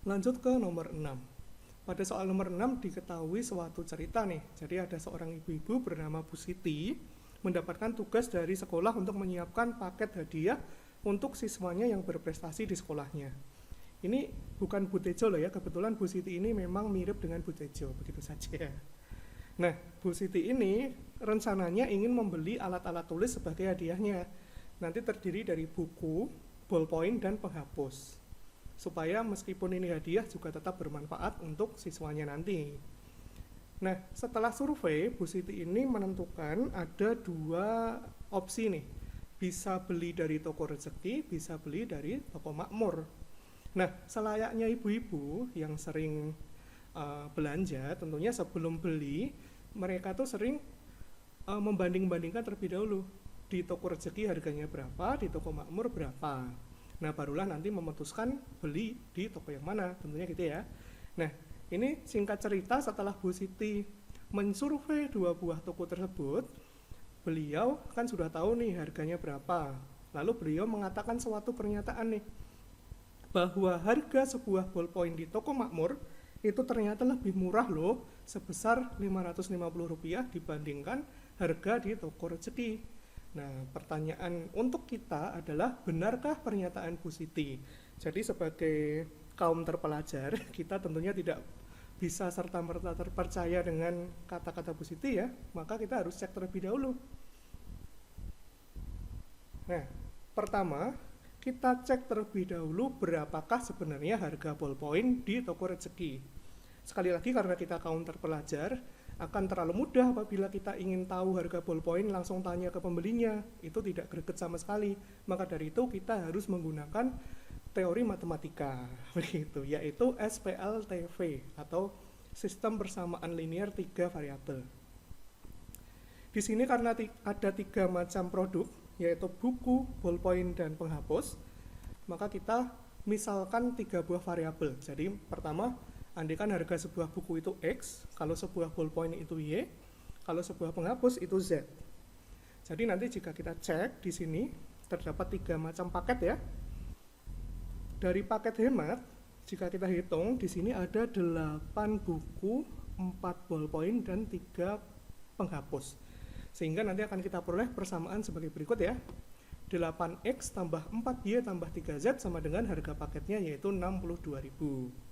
Lanjut ke nomor 6. Pada soal nomor 6 diketahui suatu cerita nih. Jadi ada seorang ibu-ibu bernama Bu Siti mendapatkan tugas dari sekolah untuk menyiapkan paket hadiah untuk siswanya yang berprestasi di sekolahnya. Ini bukan Bu Tejo loh ya, kebetulan Bu Siti ini memang mirip dengan Bu Tejo, begitu saja. Nah, Bu Siti ini rencananya ingin membeli alat-alat tulis sebagai hadiahnya. Nanti terdiri dari buku, ballpoint, dan penghapus. Supaya meskipun ini hadiah juga tetap bermanfaat untuk siswanya nanti. Nah, setelah survei, Bu Siti ini menentukan ada dua opsi nih. Bisa beli dari toko rezeki, bisa beli dari toko makmur. Nah, selayaknya ibu-ibu yang sering belanja, tentunya sebelum beli, mereka tuh sering membanding-bandingkan terlebih dahulu. Di toko rezeki harganya berapa, di toko makmur berapa. Nah, barulah nanti memutuskan beli di toko yang mana, tentunya gitu ya. Nah, ini singkat cerita setelah Bu Siti mensurvei dua buah toko tersebut, beliau kan sudah tahu nih harganya berapa. Lalu beliau mengatakan suatu pernyataan nih, bahwa harga sebuah ballpoint di toko makmur itu ternyata lebih murah loh, sebesar Rp550 dibandingkan harga di toko rezeki. Nah, pertanyaan untuk kita adalah, benarkah pernyataan Bu Siti? Jadi sebagai kaum terpelajar, kita tentunya tidak bisa serta-merta terpercaya dengan kata-kata Bu Siti ya, maka kita harus cek terlebih dahulu. Nah, pertama, kita cek terlebih dahulu berapakah sebenarnya harga ballpoint di toko rezeki. Sekali lagi, karena kita kaum terpelajar, akan terlalu mudah apabila kita ingin tahu harga ballpoint langsung tanya ke pembelinya. Itu tidak greget sama sekali. Maka dari itu kita harus menggunakan teori matematika, begitu, yaitu SPLTV atau sistem persamaan linear 3 variabel. Di sini karena ada 3 macam produk, yaitu buku, ballpoint, dan penghapus, maka kita misalkan 3 buah variabel. Jadi pertama, andaikan harga sebuah buku itu X, kalau sebuah ballpoint itu Y, kalau sebuah penghapus itu Z. Jadi nanti jika kita cek di sini terdapat 3 macam paket ya. Dari paket hemat, jika kita hitung di sini ada 8 buku, 4 ballpoint, dan 3 penghapus. Sehingga nanti akan kita peroleh persamaan sebagai berikut ya. 8X tambah 4Y tambah 3Z sama dengan harga paketnya yaitu 62.000.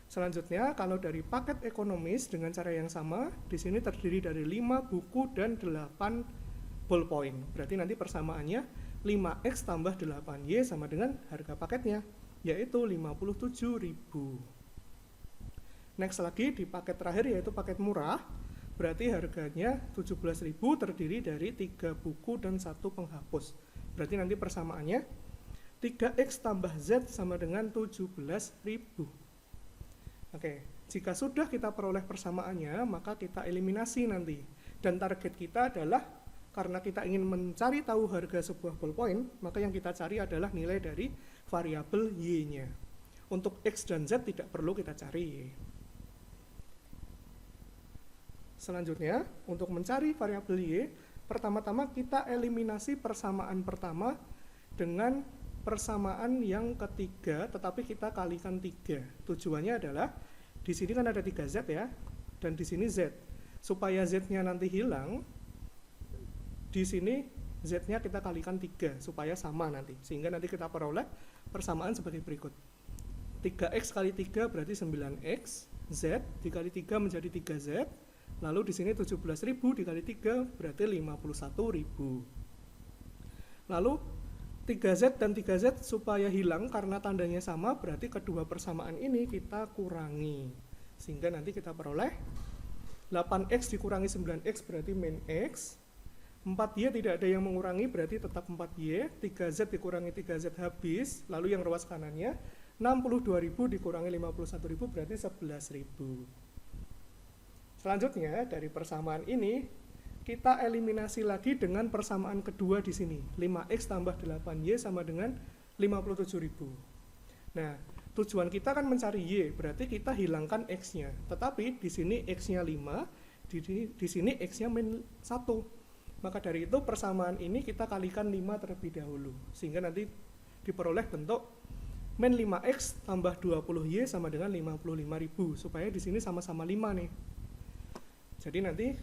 Selanjutnya, kalau dari paket ekonomis dengan cara yang sama, di sini terdiri dari 5 buku dan 8 ballpoint. Berarti nanti persamaannya 5X tambah 8Y sama dengan harga paketnya, yaitu 57.000. Next lagi di paket terakhir yaitu paket murah, berarti harganya 17.000 terdiri dari 3 buku dan 1 penghapus. Berarti nanti persamaannya 3X tambah Z sama dengan 17.000. Oke, jika sudah kita peroleh persamaannya, maka kita eliminasi nanti. Dan target kita adalah, karena kita ingin mencari tahu harga sebuah ballpoint, maka yang kita cari adalah nilai dari variabel Y-nya. Untuk X dan Z tidak perlu kita cari. Selanjutnya, untuk mencari variabel Y, pertama-tama kita eliminasi persamaan pertama dengan persamaan yang ketiga, tetapi kita kalikan 3. Tujuannya adalah, di sini kan ada 3Z ya, dan di sini Z. Supaya Z-nya nanti hilang, di sini Z-nya kita kalikan 3 supaya sama nanti. Sehingga nanti kita peroleh persamaan sebagai berikut. 3X kali 3 berarti 9X, Z dikali 3 menjadi 3Z, lalu di sini 17.000 dikali 3 berarti 51.000. Lalu 3Z dan 3Z supaya hilang karena tandanya sama, berarti kedua persamaan ini kita kurangi. Sehingga nanti kita peroleh 8X dikurangi 9X berarti min X, 4Y tidak ada yang mengurangi berarti tetap 4Y, 3Z dikurangi 3Z habis, lalu yang ruas kanannya 62.000 dikurangi 51.000 berarti 11.000. Selanjutnya dari persamaan ini kita eliminasi lagi dengan persamaan kedua di sini, 5X tambah 8Y sama dengan 57.000. Nah, tujuan kita kan mencari Y, berarti kita hilangkan X-nya. Tetapi di sini X-nya 5, di sini X-nya min 1. Maka dari itu persamaan ini kita kalikan 5 terlebih dahulu, sehingga nanti diperoleh bentuk min 5x tambah 20y sama dengan 55.000, supaya di sini sama-sama 5 nih. Jadi nanti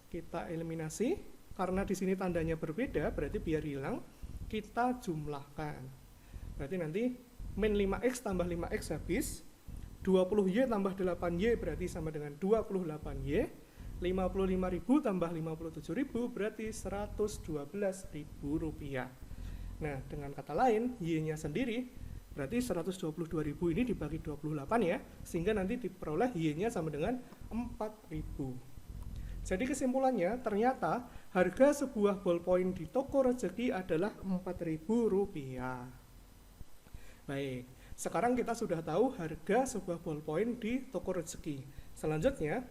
kita eliminasi, karena di sini tandanya berbeda, berarti biar hilang kita jumlahkan. Berarti nanti min 5x tambah 5x habis, 20y tambah 8y berarti sama dengan 28y, 55.000 tambah 57.000 berarti Rp112.000. Nah, dengan kata lain, y-nya sendiri berarti 122.000 ini dibagi 28 ya, sehingga nanti diperoleh y-nya sama dengan 4.000. Jadi kesimpulannya, ternyata harga sebuah ballpoint di toko rezeki adalah Rp4.000. Baik, sekarang kita sudah tahu harga sebuah ballpoint di toko rezeki. Selanjutnya,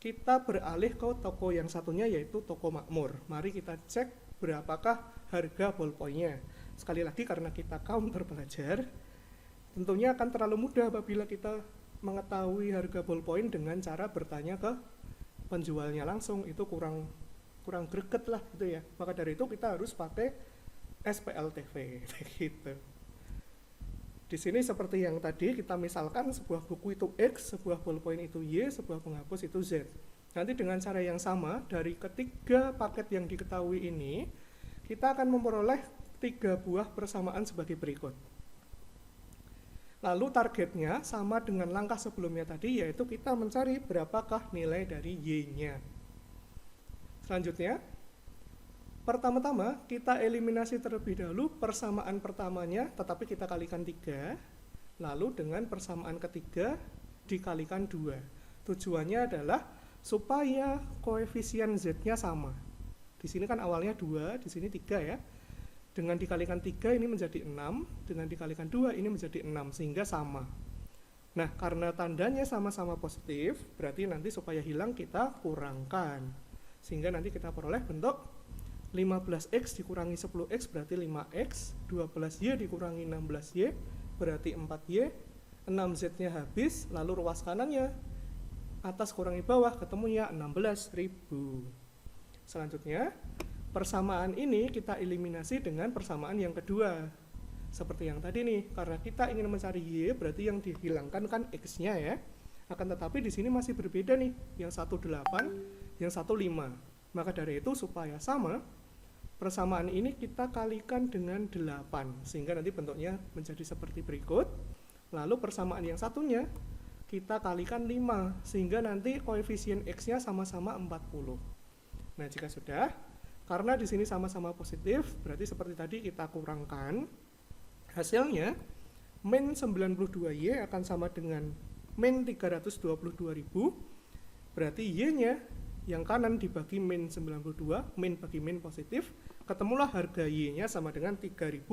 kita beralih ke toko yang satunya, yaitu toko makmur. Mari kita cek berapakah harga ballpointnya. Sekali lagi, karena kita kaum terpelajar, tentunya akan terlalu mudah apabila kita mengetahui harga ballpoint dengan cara bertanya ke penjualnya langsung. Itu kurang greget lah gitu ya. Maka dari itu kita harus pakai SPLTV gitu. Di sini seperti yang tadi, kita misalkan sebuah buku itu X, sebuah ballpoint itu Y, sebuah penghapus itu Z. Nanti dengan cara yang sama, dari ketiga paket yang diketahui ini, kita akan memperoleh 3 buah persamaan sebagai berikut. Lalu targetnya sama dengan langkah sebelumnya tadi, yaitu kita mencari berapakah nilai dari Y-nya. Selanjutnya, pertama-tama kita eliminasi terlebih dahulu persamaan pertamanya, tetapi kita kalikan 3, lalu dengan persamaan ketiga dikalikan 2. Tujuannya adalah supaya koefisien Z-nya sama. Di sini kan awalnya 2, di sini 3 ya. Dengan dikalikan 3 ini menjadi 6, dengan dikalikan 2 ini menjadi 6, sehingga sama. Nah, karena tandanya sama-sama positif, berarti nanti supaya hilang kita kurangkan. Sehingga nanti kita peroleh bentuk 15x dikurangi 10x berarti 5x, 12y dikurangi 16y berarti 4y, 6z-nya habis, lalu ruas kanannya atas kurangi bawah ketemunya 16.000. Selanjutnya, persamaan ini kita eliminasi dengan persamaan yang kedua. Seperti yang tadi nih, karena kita ingin mencari y, berarti yang dihilangkan kan x-nya ya. Akan tetapi di sini masih berbeda nih, yang 1 8, yang 1 5. Maka dari itu supaya sama, persamaan ini kita kalikan dengan 8, sehingga nanti bentuknya menjadi seperti berikut. Lalu persamaan yang satunya kita kalikan 5, sehingga nanti koefisien x-nya sama-sama 40. Nah, jika sudah, karena di sini sama-sama positif, berarti seperti tadi kita kurangkan. Hasilnya, min 92y akan sama dengan min 322.000, berarti y-nya yang kanan dibagi min 92, min bagi min positif, ketemulah harga y-nya sama dengan 3.500.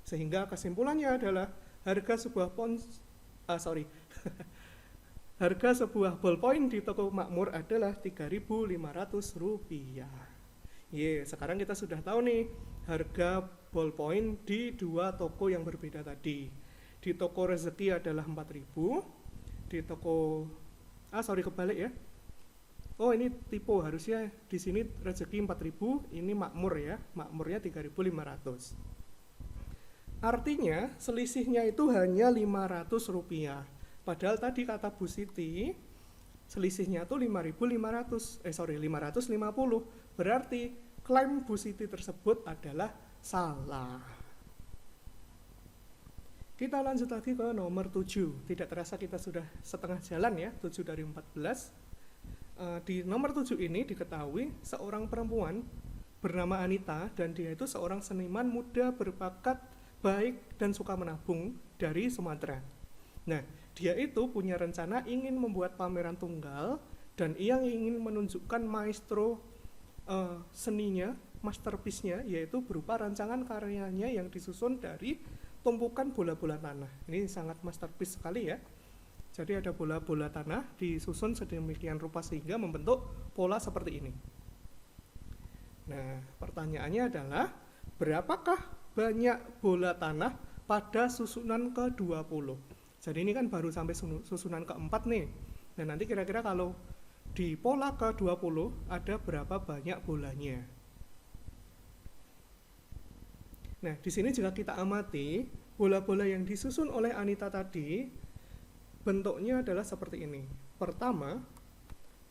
Sehingga kesimpulannya adalah harga sebuah harga sebuah ballpoint di toko makmur adalah Rp3.500. Sekarang kita sudah tahu nih harga ballpoint di 2 toko yang berbeda tadi. Di toko rezeki adalah 4.000, di toko kebalik ya. Oh, ini tipe, harusnya di sini rezeki 4.000, ini makmur ya. Makmurnya 3.500. Artinya selisihnya itu hanya Rp500. Padahal tadi kata Bu Siti selisihnya itu 550. Berarti klaim Bu Siti tersebut adalah salah. Kita lanjut lagi ke nomor 7. Tidak terasa kita sudah setengah jalan ya, 7 dari 14. Di nomor 7 ini diketahui seorang perempuan bernama Anita, dan dia itu seorang seniman muda berbakat baik dan suka menabung dari Sumatera. Nah, dia itu punya rencana ingin membuat pameran tunggal, dan ia ingin menunjukkan maestro seninya, masterpiece-nya, yaitu berupa rancangan karyanya yang disusun dari tumpukan bola-bola tanah. Ini sangat masterpiece sekali ya. Jadi ada bola-bola tanah disusun sedemikian rupa sehingga membentuk pola seperti ini. Nah, pertanyaannya adalah berapakah banyak bola tanah pada susunan ke-20? Jadi ini kan baru sampai susunan ke-4 nih. Nah, nanti kira-kira kalau di pola ke-20 ada berapa banyak bolanya? Nah, di sini jika kita amati, bola-bola yang disusun oleh Anita tadi bentuknya adalah seperti ini. Pertama,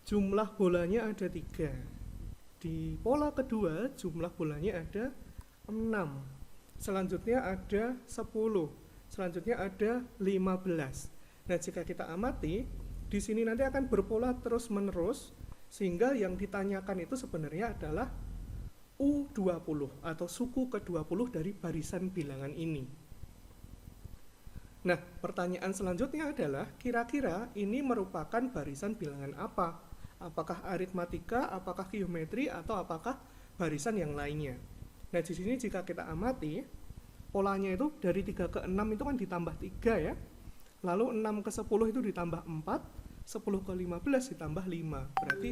jumlah bolanya ada 3. Di pola kedua, jumlah bolanya ada 6. Selanjutnya ada 10. Selanjutnya ada 15. Nah, jika kita amati, di sini nanti akan berpola terus-menerus, sehingga yang ditanyakan itu sebenarnya adalah U20 atau suku ke-20 dari barisan bilangan ini. Nah, pertanyaan selanjutnya adalah kira-kira ini merupakan barisan bilangan apa? Apakah aritmatika, apakah geometri, atau apakah barisan yang lainnya? Nah, di sini jika kita amati, polanya itu dari 3 ke 6 itu kan ditambah 3 ya. Lalu 6 ke 10 itu ditambah 4, 10 ke 15 ditambah 5. Berarti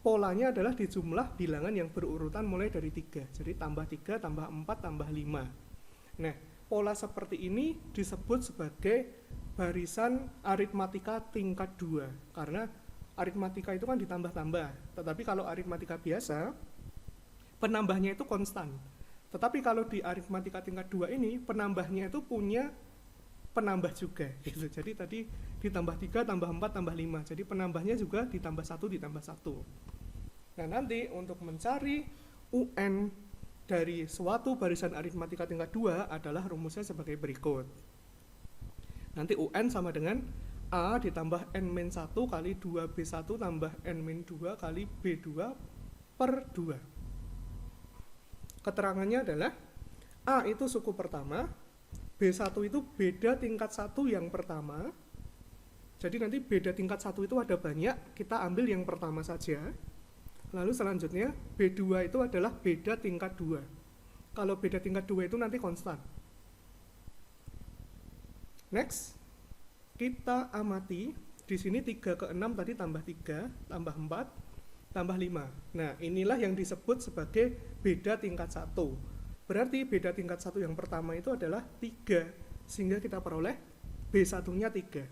polanya adalah di jumlah bilangan yang berurutan mulai dari 3. Jadi tambah 3, tambah 4, tambah 5. Nah, pola seperti ini disebut sebagai barisan aritmatika tingkat 2. Karena aritmatika itu kan ditambah-tambah. Tetapi kalau aritmatika biasa, penambahnya itu konstan. Tetapi kalau di aritmatika tingkat 2 ini, penambahnya itu punya penambah juga gitu. Jadi tadi ditambah 3, tambah 4, tambah 5. Jadi penambahnya juga ditambah 1, ditambah 1. Nah, nanti untuk mencari UN dari suatu barisan aritmatika tingkat 2 adalah rumusnya sebagai berikut. Nanti UN sama dengan A ditambah N-1 kali 2B1 tambah N-2 kali B2 per 2. Keterangannya adalah A itu suku pertama, B1 itu beda tingkat 1 yang pertama. Jadi nanti beda tingkat 1 itu ada banyak, kita ambil yang pertama saja. Lalu selanjutnya B2 itu adalah beda tingkat 2. Kalau beda tingkat 2 itu nanti konstan. Next, kita amati di sini 3 ke 6 tadi tambah 3, tambah 4, tambah 5. Nah, inilah yang disebut sebagai beda tingkat 1. Berarti beda tingkat 1 yang pertama itu adalah 3, sehingga kita peroleh B1-nya 3.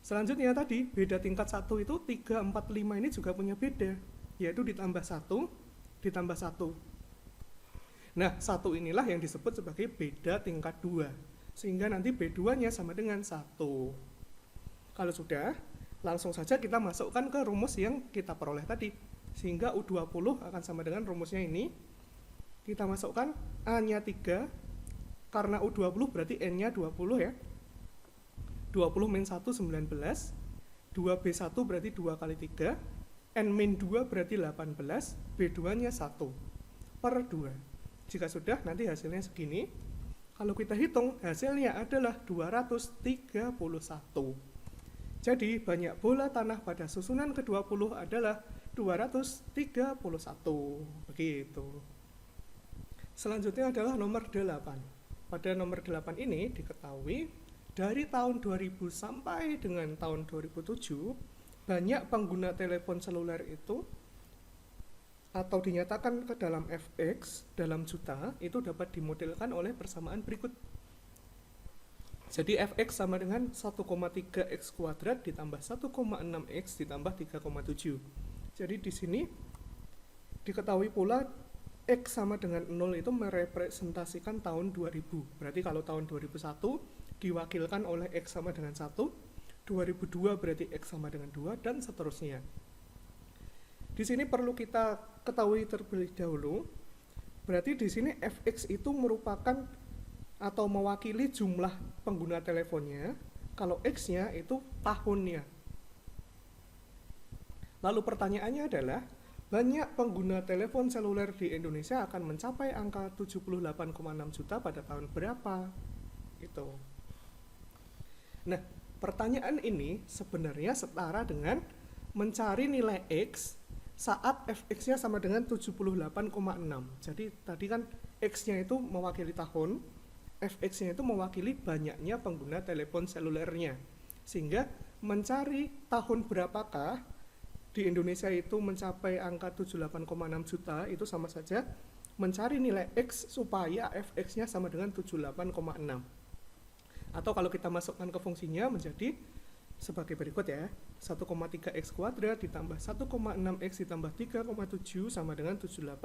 Selanjutnya tadi, beda tingkat 1 itu 3, 4, 5 ini juga punya beda, yaitu ditambah 1, ditambah 1. Nah, 1 inilah yang disebut sebagai beda tingkat 2, sehingga nanti B2-nya sama dengan 1. Kalau sudah, langsung saja kita masukkan ke rumus yang kita peroleh tadi, sehingga U20 akan sama dengan rumusnya ini. Kita masukkan A-nya 3, karena U20 berarti N-nya 20 ya. 20 min 1, 19. 2B1 berarti 2 kali 3. N min 2 berarti 18. B2-nya 1 per 2. Jika sudah, nanti hasilnya segini. Kalau kita hitung, hasilnya adalah 231. Jadi, banyak bola tanah pada susunan ke-20 adalah 231. Begitu. Selanjutnya adalah nomor 8. Pada nomor 8 ini diketahui dari tahun 2000 sampai dengan tahun 2007 banyak pengguna telepon seluler itu atau dinyatakan ke dalam fx dalam juta itu dapat dimodelkan oleh persamaan berikut. Jadi fx sama dengan 1,3x kuadrat ditambah 1,6x ditambah 3,7. Jadi di sini diketahui pula X sama dengan 0 itu merepresentasikan tahun 2000. Berarti kalau tahun 2001 diwakilkan oleh X sama dengan 1, 2002 berarti X sama dengan 2, dan seterusnya. Di sini perlu kita ketahui terlebih dahulu, berarti di sini Fx itu merupakan atau mewakili jumlah pengguna teleponnya, kalau X-nya itu tahunnya. Lalu pertanyaannya adalah, banyak pengguna telepon seluler di Indonesia akan mencapai angka 78,6 juta pada tahun berapa? Gitu. Nah, pertanyaan ini sebenarnya setara dengan mencari nilai X saat Fx-nya sama dengan 78,6. Jadi tadi kan X-nya itu mewakili tahun, Fx-nya itu mewakili banyaknya pengguna telepon selulernya. Sehingga mencari tahun berapakah di Indonesia itu mencapai angka 78,6 juta itu sama saja mencari nilai X supaya Fx-nya sama dengan 78,6. Atau kalau kita masukkan ke fungsinya menjadi sebagai berikut ya. 1,3x kuadrat ditambah 1,6x ditambah 3,7 sama dengan 78,6.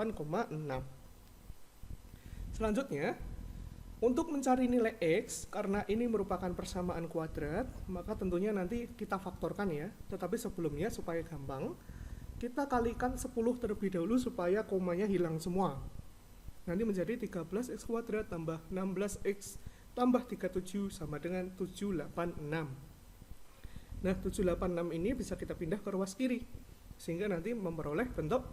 Selanjutnya, Untuk mencari nilai X, karena ini merupakan persamaan kuadrat, maka tentunya nanti kita faktorkan ya. Tetapi sebelumnya supaya gampang, kita kalikan 10 terlebih dahulu supaya komanya hilang semua. Nanti menjadi 13x kuadrat tambah 16x tambah 37 sama dengan 786. Nah, 786 ini bisa kita pindah ke ruas kiri, sehingga nanti memperoleh bentuk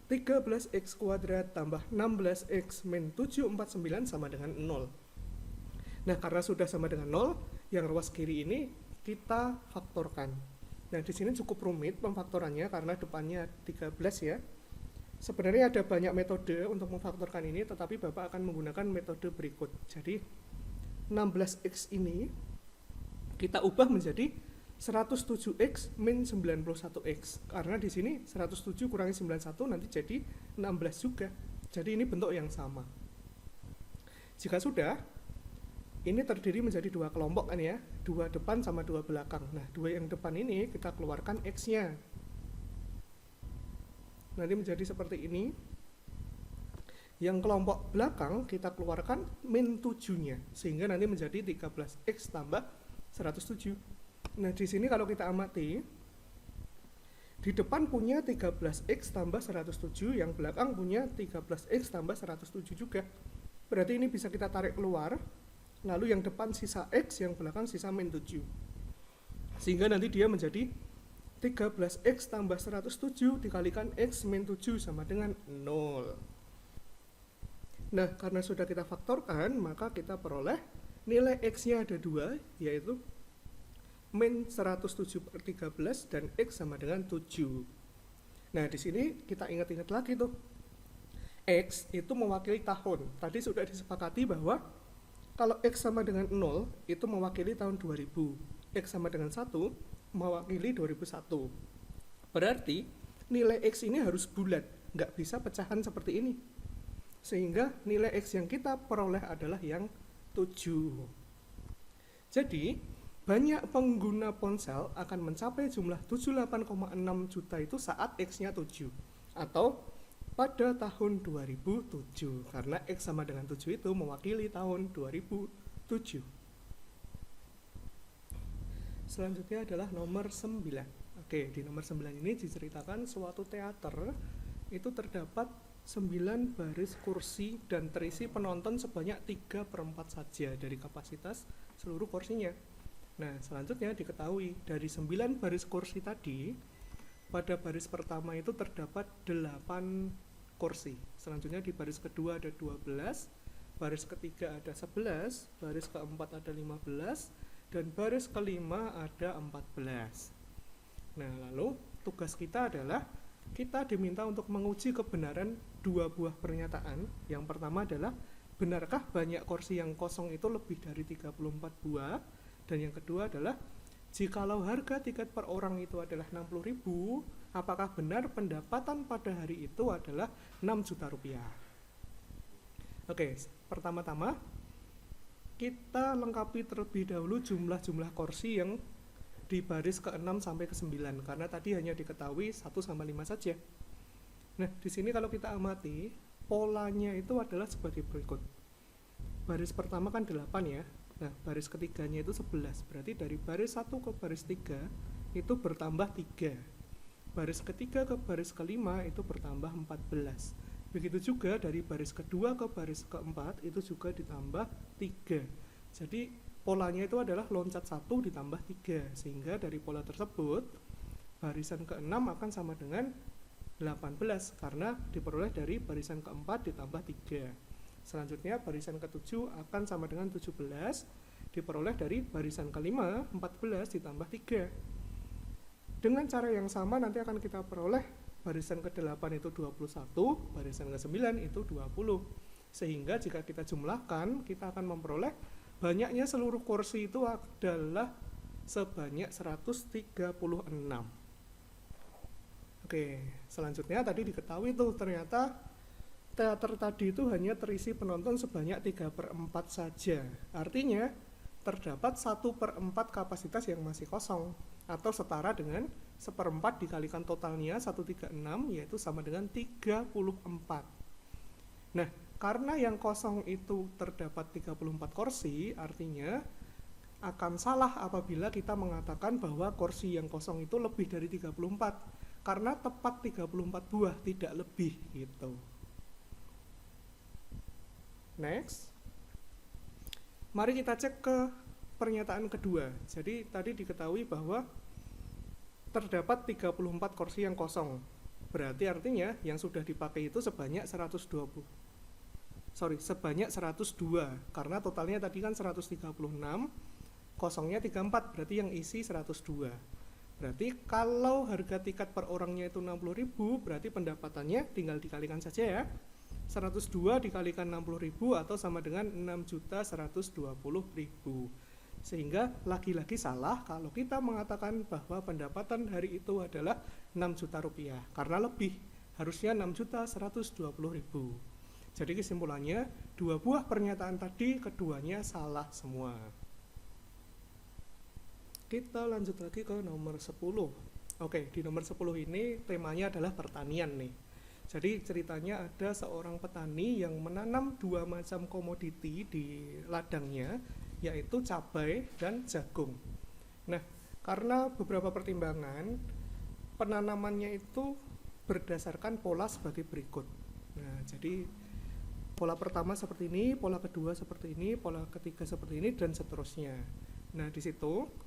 13x kuadrat tambah 16x min 749 sama dengan 0. Nah, karena sudah sama dengan 0, yang ruas kiri ini kita faktorkan. Nah, di sini cukup rumit pemfaktorannya karena depannya 13 ya. Sebenarnya ada banyak metode untuk memfaktorkan ini, tetapi Bapak akan menggunakan metode berikut. Jadi, 16x ini kita ubah menjadi 107x min 91x, karena di sini 107 kurangi 91 nanti jadi 16 juga. Jadi ini bentuk yang sama. Jika sudah, ini terdiri menjadi dua kelompok kan ya, dua depan sama dua belakang. Nah, dua yang depan ini kita keluarkan x-nya. Nanti menjadi seperti ini. Yang kelompok belakang kita keluarkan min 7-nya, sehingga nanti menjadi 13x tambah 107. Nah, di sini kalau kita amati, di depan punya 13x tambah 107, yang belakang punya 13x tambah 107 juga. Berarti ini bisa kita tarik keluar, lalu yang depan sisa x, yang belakang sisa min 7. Sehingga nanti dia menjadi 13x tambah 107 dikalikan x min 7 sama dengan 0. Nah, karena sudah kita faktorkan, maka kita peroleh nilai x-nya ada 2, yaitu min 107 per 13 dan x sama dengan 7. Nah, di sini kita ingat-ingat lagi tuh. X itu mewakili tahun. Tadi sudah disepakati bahwa kalau x sama dengan 0 itu mewakili tahun 2000. X sama dengan 1 mewakili 2001. Berarti nilai x ini harus bulat, nggak bisa pecahan seperti ini. Sehingga nilai x yang kita peroleh adalah yang 7. Jadi, banyak pengguna ponsel akan mencapai jumlah 78,6 juta itu saat X-nya 7 atau pada tahun 2007, karena X sama dengan 7 itu mewakili tahun 2007. Selanjutnya adalah nomor 9. Oke, di nomor 9 ini diceritakan suatu teater itu terdapat 9 baris kursi dan terisi penonton sebanyak 3/4 saja dari kapasitas seluruh kursinya. Nah, selanjutnya diketahui dari 9 baris kursi tadi, pada baris pertama itu terdapat 8 kursi. Selanjutnya di baris kedua ada 12, baris ketiga ada 11, baris keempat ada 15, dan baris kelima ada 14. Nah, lalu tugas kita adalah kita diminta untuk menguji kebenaran dua buah pernyataan. Yang pertama adalah, benarkah banyak kursi yang kosong itu lebih dari 34 buah? Dan yang kedua adalah, jikalau harga tiket per orang itu adalah 60.000, apakah benar pendapatan pada hari itu adalah 6 juta rupiah? Oke, pertama-tama kita lengkapi terlebih dahulu jumlah-jumlah kursi yang di baris ke-6 sampai ke-9, karena tadi hanya diketahui 1 sama 5 saja. Nah, di sini kalau kita amati, polanya itu adalah sebagai berikut. Baris pertama kan 8 ya. Nah, baris ketiganya itu 11, berarti dari baris 1 ke baris 3 itu bertambah 3. Baris ketiga ke baris kelima itu bertambah 14. Begitu juga dari baris kedua ke baris keempat itu juga ditambah 3. Jadi polanya itu adalah loncat 1 ditambah 3, sehingga dari pola tersebut barisan ke-6 akan sama dengan 18 karena diperoleh dari barisan keempat ditambah 3. Selanjutnya barisan ke-7 akan sama dengan 17, diperoleh dari barisan kelima 14 ditambah 3. Dengan cara yang sama nanti akan kita peroleh barisan ke-8 itu 21, barisan ke-9 itu 20. Sehingga jika kita jumlahkan, kita akan memperoleh banyaknya seluruh kursi itu adalah sebanyak 136. Oke, selanjutnya tadi diketahui tuh ternyata teater tadi itu hanya terisi penonton sebanyak 3/4 saja. Artinya terdapat 1/4 kapasitas yang masih kosong, atau setara dengan 1/4 dikalikan totalnya 136, yaitu sama dengan 34. Nah, Karena yang kosong itu terdapat 34 kursi, artinya akan salah apabila kita mengatakan bahwa kursi yang kosong itu lebih dari 34, karena tepat 34 buah, tidak lebih gitu. Next, mari kita cek ke pernyataan kedua. Jadi tadi diketahui bahwa terdapat 34 kursi yang kosong. Berarti artinya yang sudah dipakai itu sebanyak 102, karena totalnya tadi kan 136, kosongnya 34, berarti yang isi 102. Berarti kalau harga tiket per orangnya itu 60.000, berarti pendapatannya tinggal dikalikan saja ya. 102 dikalikan 60.000 atau sama dengan 6.120.000. Sehingga lagi-lagi salah kalau kita mengatakan bahwa pendapatan hari itu adalah 6 juta rupiah, karena lebih, harusnya 6.120.000. Jadi kesimpulannya, dua buah pernyataan tadi keduanya salah semua. Kita lanjut lagi ke nomor 10. Oke, di nomor 10 ini temanya adalah pertanian nih. Jadi ceritanya ada seorang petani yang menanam dua macam komoditi di ladangnya, yaitu cabai dan jagung. Nah, karena beberapa pertimbangan, penanamannya itu berdasarkan pola sebagai berikut. Nah, jadi pola pertama seperti ini, pola kedua seperti ini, pola ketiga seperti ini, dan seterusnya. Nah, di situ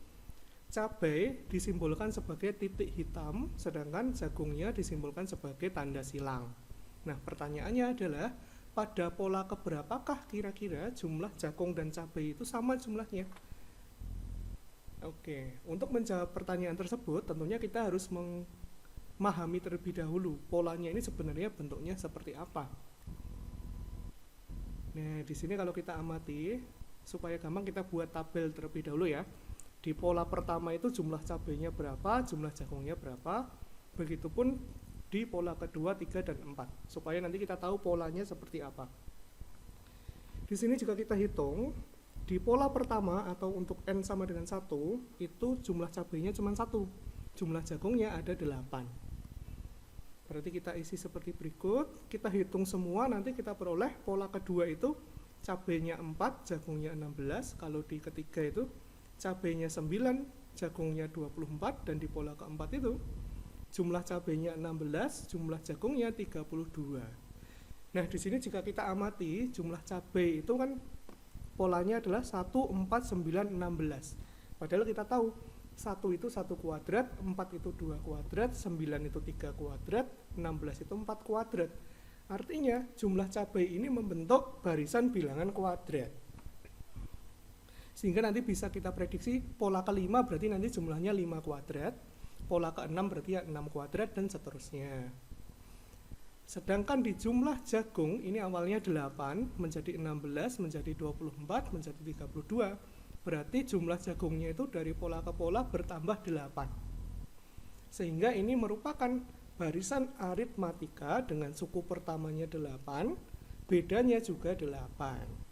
cabai disimbolkan sebagai titik hitam, sedangkan jagungnya disimbolkan sebagai tanda silang. Nah, pertanyaannya adalah, pada pola keberapakah kira-kira jumlah jagung dan cabai itu sama jumlahnya? Oke, untuk menjawab pertanyaan tersebut, tentunya kita harus memahami terlebih dahulu polanya ini sebenarnya bentuknya seperti apa. Nah, di sini kalau kita amati, supaya gampang kita buat tabel terlebih dahulu ya. Di pola pertama itu jumlah cabainya berapa, jumlah jagungnya berapa, begitupun di pola kedua, 3, dan 4, supaya nanti kita tahu polanya seperti apa. Di sini jika kita hitung, di pola pertama atau untuk N sama dengan 1, itu jumlah cabainya cuma 1, jumlah jagungnya ada 8. Berarti kita isi seperti berikut, kita hitung semua, nanti kita peroleh pola kedua itu cabainya 4, jagungnya 16, kalau di ketiga itu cabainya 9, jagungnya 24, dan di pola keempat itu jumlah cabainya 16, jumlah jagungnya 32. Nah, di sini jika kita amati jumlah cabai itu kan polanya adalah 1, 4, 9, 16. Padahal kita tahu 1 itu 1 kuadrat, 4 itu 2 kuadrat, 9 itu 3 kuadrat, 16 itu 4 kuadrat. Artinya jumlah cabai ini membentuk barisan bilangan kuadrat. Sehingga nanti bisa kita prediksi pola kelima berarti nanti jumlahnya 5 kuadrat, pola keenam berarti ya 6 kuadrat, dan seterusnya. Sedangkan di jumlah jagung ini awalnya 8, menjadi 16, menjadi 24, menjadi 32. Berarti jumlah jagungnya itu dari pola ke pola bertambah 8. Sehingga ini merupakan barisan aritmatika dengan suku pertamanya 8, bedanya juga 8.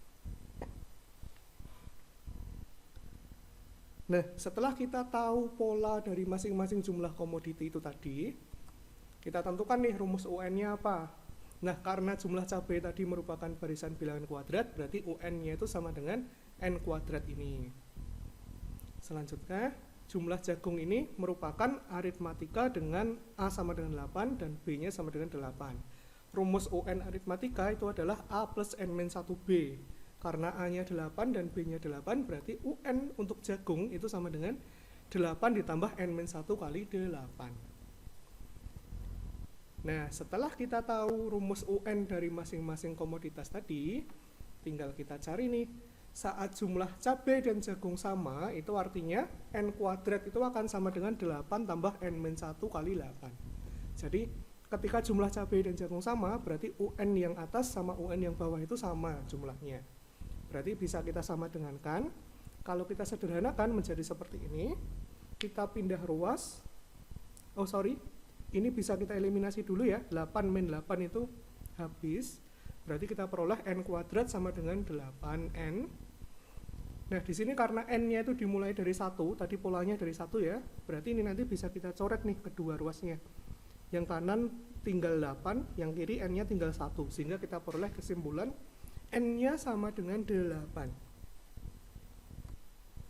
Nah, setelah kita tahu pola dari masing-masing jumlah komoditi itu tadi, kita tentukan nih rumus UN-nya apa. Nah, karena jumlah cabai tadi merupakan barisan bilangan kuadrat, berarti UN-nya itu sama dengan N kuadrat ini. Selanjutnya, jumlah jagung ini merupakan aritmatika dengan A sama dengan 8 dan B-nya sama dengan 8. Rumus UN aritmatika itu adalah A plus N-1B. Karena A-nya 8 dan B-nya 8, berarti UN untuk jagung itu sama dengan 8 ditambah N-1 kali 8. Nah, setelah kita tahu rumus UN dari masing-masing komoditas tadi, tinggal kita cari nih, saat jumlah cabai dan jagung sama, itu artinya N kuadrat itu akan sama dengan 8 tambah N-1 kali 8. Jadi, ketika jumlah cabai dan jagung sama, berarti UN yang atas sama UN yang bawah itu sama jumlahnya. Berarti bisa kita sama dengankan. Kalau kita sederhanakan menjadi seperti ini, kita pindah ruas. Ini bisa kita eliminasi dulu ya. 8 min 8 itu habis. Berarti kita peroleh N kuadrat sama dengan 8N. Nah, di sini karena N-nya itu dimulai dari 1, tadi polanya dari 1 ya. Berarti ini nanti bisa kita coret nih kedua ruasnya. Yang kanan tinggal 8, yang kiri N-nya tinggal 1. Sehingga kita peroleh kesimpulan N-nya sama dengan 8.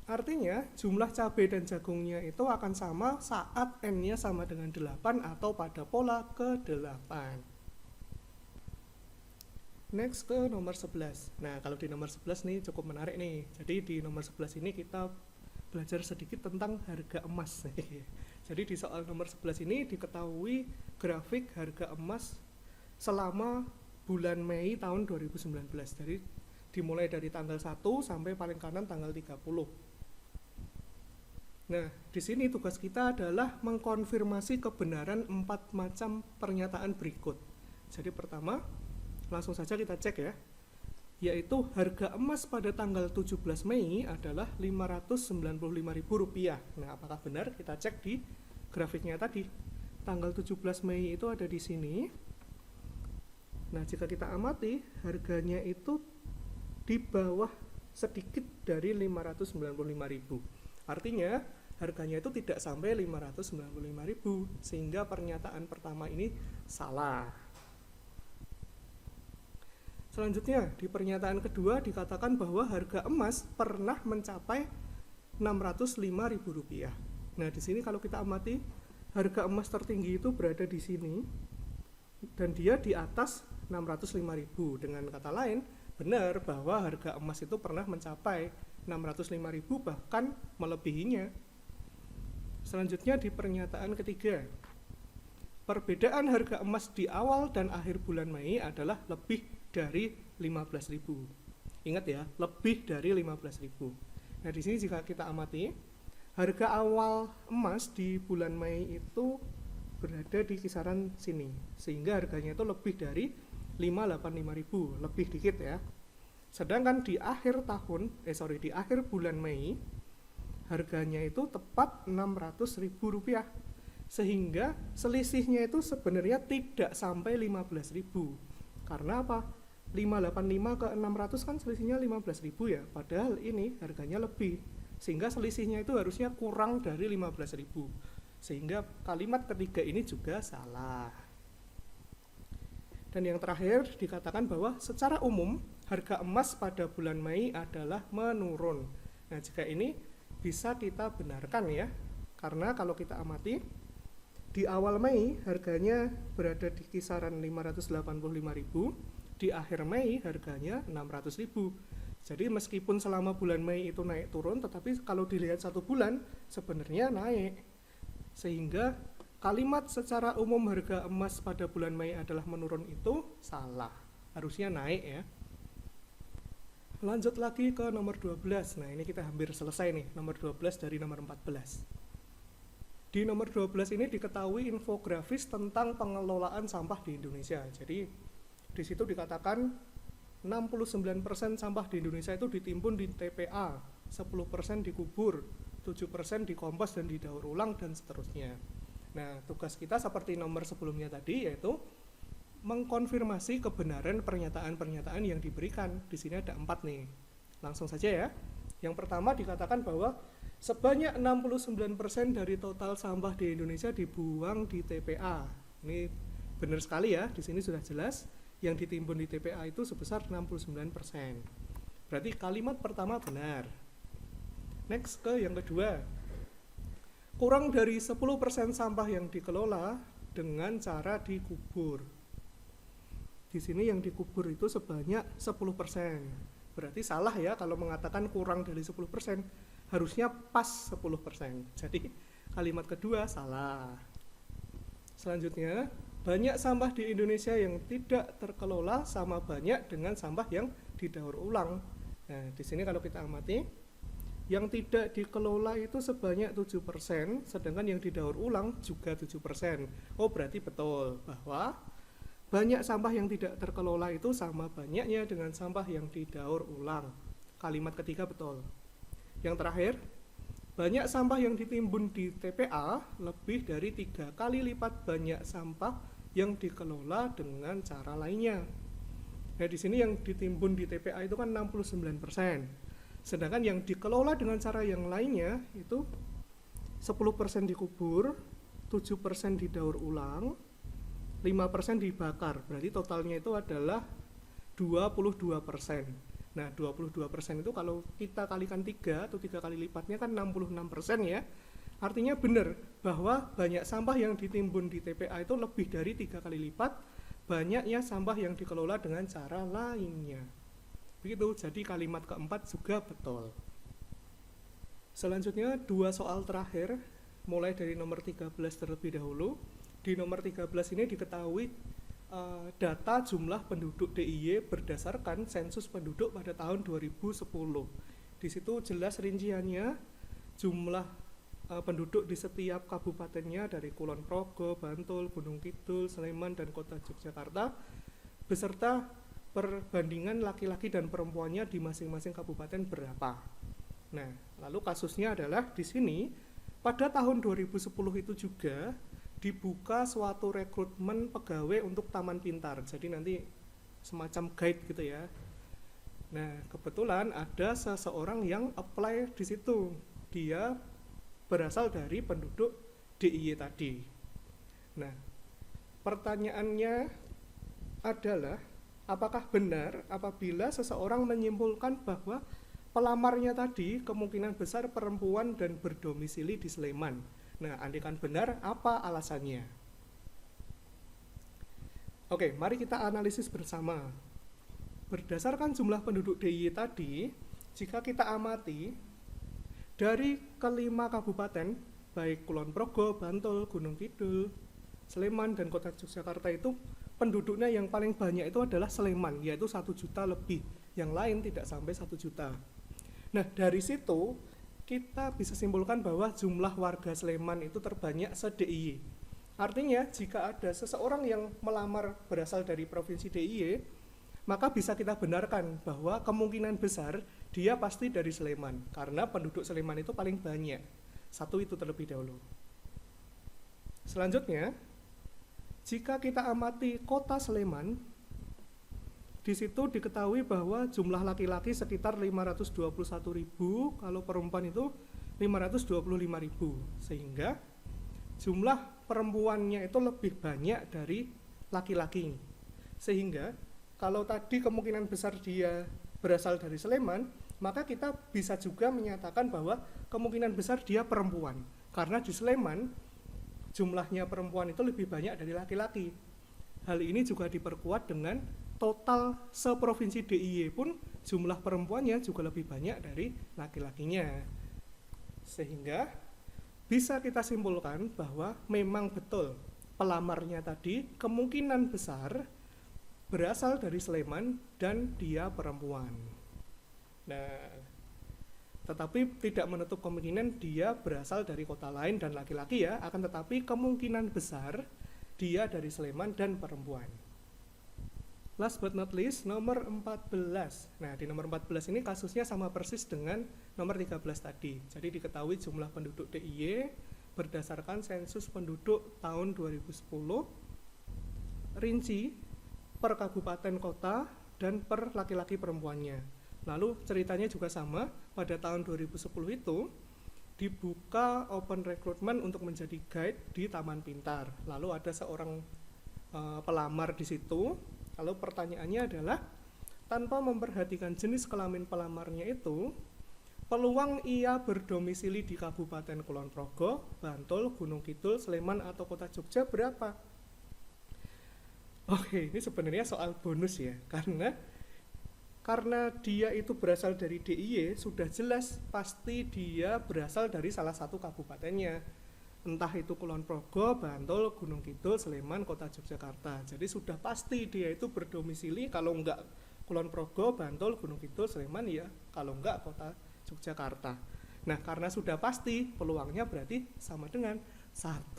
Artinya jumlah cabai dan jagungnya itu akan sama saat N-nya sama dengan 8 atau pada pola ke-8. Next ke nomor 11. Nah, kalau di nomor 11 nih cukup menarik nih. Jadi di nomor 11 ini kita belajar sedikit tentang harga emas. Jadi di soal nomor 11 ini diketahui grafik harga emas selama bulan Mei tahun 2019. Jadi dimulai dari tanggal 1 sampai paling kanan tanggal 30. Nah, di sini tugas kita adalah mengkonfirmasi kebenaran 4 macam pernyataan berikut. Jadi pertama, langsung saja kita cek ya, yaitu harga emas pada tanggal 17 Mei adalah Rp595.000. Nah, apakah benar? Kita cek di grafiknya tadi. Tanggal 17 Mei itu ada di sini. Nah, jika kita amati, harganya itu di bawah sedikit dari 595.000. Artinya, harganya itu tidak sampai 595.000, sehingga pernyataan pertama ini salah. Selanjutnya, di pernyataan kedua dikatakan bahwa harga emas pernah mencapai Rp605.000. Nah, di sini kalau kita amati, harga emas tertinggi itu berada di sini dan dia di atas 605.000. Dengan kata lain, benar bahwa harga emas itu pernah mencapai 605.000 bahkan melebihinya. Selanjutnya di pernyataan ketiga, perbedaan harga emas di awal dan akhir bulan Mei adalah lebih dari 15.000. Ingat ya, lebih dari 15.000. Nah, di sini jika kita amati, harga awal emas di bulan Mei itu berada di kisaran sini, sehingga harganya itu lebih dari 585.000, lebih dikit ya. Sedangkan di akhir di akhir bulan Mei, harganya itu tepat Rp600.000. Sehingga selisihnya itu sebenarnya tidak sampai 15.000. Karena apa? 585 ke 600 kan selisihnya 15.000 ya. Padahal ini harganya lebih. Sehingga selisihnya itu harusnya kurang dari 15.000. Sehingga kalimat ketiga ini juga salah. Dan yang terakhir dikatakan bahwa secara umum harga emas pada bulan Mei adalah menurun. Nah, jika ini bisa kita benarkan ya. Karena kalau kita amati, di awal Mei harganya berada di kisaran 585.000, di akhir Mei harganya 600.000. Jadi meskipun selama bulan Mei itu naik turun, tetapi kalau dilihat satu bulan sebenarnya naik. Sehingga kalimat secara umum harga emas pada bulan Mei adalah menurun itu salah. Harusnya naik ya. Lanjut lagi ke nomor 12. Nah, ini kita hampir selesai nih, nomor 12 dari nomor 14. Di nomor 12 ini diketahui infografis tentang pengelolaan sampah di Indonesia. Jadi di situ dikatakan 69% sampah di Indonesia itu ditimbun di TPA, 10% dikubur, 7% dikompos dan didaur ulang dan seterusnya. Nah, tugas kita seperti nomor sebelumnya tadi, yaitu mengkonfirmasi kebenaran pernyataan-pernyataan yang diberikan. Di sini ada 4 nih. Langsung saja ya. Yang pertama dikatakan bahwa sebanyak 69% dari total sampah di Indonesia dibuang di TPA. Ini benar sekali ya, di sini sudah jelas yang ditimbun di TPA itu sebesar 69%. Berarti kalimat pertama benar. Next ke yang kedua. Kurang dari 10% sampah yang dikelola dengan cara dikubur. Di sini yang dikubur itu sebanyak 10%. Berarti salah ya kalau mengatakan kurang dari 10%. Harusnya pas 10%. Jadi kalimat kedua salah. Selanjutnya, banyak sampah di Indonesia yang tidak terkelola sama banyak dengan sampah yang didaur ulang. Nah, di sini kalau kita amati, yang tidak dikelola itu sebanyak 7%, sedangkan yang didaur ulang juga 7%. Oh, berarti betul bahwa banyak sampah yang tidak terkelola itu sama banyaknya dengan sampah yang didaur ulang. Kalimat ketiga betul. Yang terakhir, banyak sampah yang ditimbun di TPA lebih dari 3 kali lipat banyak sampah yang dikelola dengan cara lainnya. Nah, di sini yang ditimbun di TPA itu kan 69%. Sedangkan yang dikelola dengan cara yang lainnya itu 10% dikubur, 7% didaur ulang, 5% dibakar, berarti totalnya itu adalah 22%. Nah, 22% itu kalau kita kalikan 3 atau 3 kali lipatnya kan 66% ya. Artinya benar bahwa banyak sampah yang ditimbun di TPA itu lebih dari 3 kali lipat banyaknya sampah yang dikelola dengan cara lainnya. Begitu, jadi kalimat keempat juga betul. Selanjutnya 2 soal terakhir, mulai dari nomor 13 terlebih dahulu. Di nomor 13 ini diketahui data jumlah penduduk DIY berdasarkan sensus penduduk pada tahun 2010. Di situ jelas rinciannya jumlah penduduk di setiap kabupatennya dari Kulon Progo, Bantul, Gunung Kidul, Sleman, dan Kota Yogyakarta beserta perbandingan laki-laki dan perempuannya di masing-masing kabupaten berapa. Nah, lalu kasusnya adalah di sini pada tahun 2010 itu juga dibuka suatu rekrutmen pegawai untuk Taman Pintar. Jadi nanti semacam guide gitu ya. Nah, kebetulan ada seseorang yang apply di situ. Dia berasal dari penduduk DIY tadi. Nah, pertanyaannya adalah apakah benar apabila seseorang menyimpulkan bahwa pelamarnya tadi kemungkinan besar perempuan dan berdomisili di Sleman. Nah, andaikan benar, apa alasannya? Oke, mari kita analisis bersama. Berdasarkan jumlah penduduk DIY tadi, jika kita amati, dari kelima kabupaten, baik Kulon Progo, Bantul, Gunung Kidul, Sleman, dan Kota Yogyakarta itu, penduduknya yang paling banyak itu adalah Sleman, yaitu 1 juta lebih. Yang lain tidak sampai 1 juta. Nah, dari situ, kita bisa simpulkan bahwa jumlah warga Sleman itu terbanyak se-DIY. Artinya, jika ada seseorang yang melamar berasal dari provinsi DIY, maka bisa kita benarkan bahwa kemungkinan besar dia pasti dari Sleman, karena penduduk Sleman itu paling banyak. Satu itu terlebih dahulu. Selanjutnya, jika kita amati kota Sleman, di situ diketahui bahwa jumlah laki-laki sekitar 521.000, kalau perempuan itu 525.000, sehingga jumlah perempuannya itu lebih banyak dari laki-laki. Sehingga kalau tadi kemungkinan besar dia berasal dari Sleman, maka kita bisa juga menyatakan bahwa kemungkinan besar dia perempuan, karena di Sleman jumlahnya perempuan itu lebih banyak dari laki-laki. Hal ini juga diperkuat dengan total seprovinsi DIY pun jumlah perempuannya juga lebih banyak dari laki-lakinya. Sehingga bisa kita simpulkan bahwa memang betul pelamarnya tadi kemungkinan besar berasal dari Sleman dan dia perempuan. Nah, tetapi tidak menutup kemungkinan dia berasal dari kota lain dan laki-laki ya, akan tetapi kemungkinan besar dia dari Sleman dan perempuan. Last but not least, nomor 14. Nah, di nomor 14 ini kasusnya sama persis dengan nomor 13 tadi. Jadi diketahui jumlah penduduk DIY berdasarkan sensus penduduk tahun 2010, rinci per kabupaten kota dan per laki-laki perempuannya. Lalu ceritanya juga sama, pada tahun 2010 itu dibuka open recruitment untuk menjadi guide di Taman Pintar. Lalu ada seorang pelamar di situ. Lalu pertanyaannya adalah, tanpa memperhatikan jenis kelamin pelamarnya itu, peluang ia berdomisili di Kabupaten Kulon Progo, Bantul, Gunung Kidul, Sleman, atau Kota Jogja berapa? Oke, ini sebenarnya soal bonus ya, karena dia itu berasal dari DIY, sudah jelas pasti dia berasal dari salah satu kabupatennya. Entah itu Kulon Progo, Bantul, Gunung Kidul, Sleman, Kota Yogyakarta. Jadi sudah pasti dia itu berdomisili, kalau enggak Kulon Progo, Bantul, Gunung Kidul, Sleman ya, kalau enggak Kota Yogyakarta. Nah, karena sudah pasti, peluangnya berarti sama dengan 1.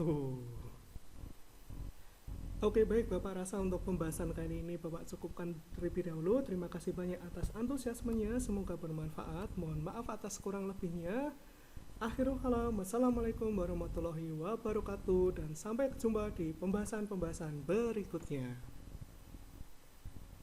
Oke, baik Bapak, rasa untuk pembahasan kali ini Bapak cukupkan terlebih dahulu. Terima kasih banyak atas antusiasmenya, semoga bermanfaat. Mohon maaf atas kurang lebihnya. Akhirul kalam, wassalamualaikum warahmatullahi wabarakatuh, dan sampai jumpa di pembahasan-pembahasan berikutnya.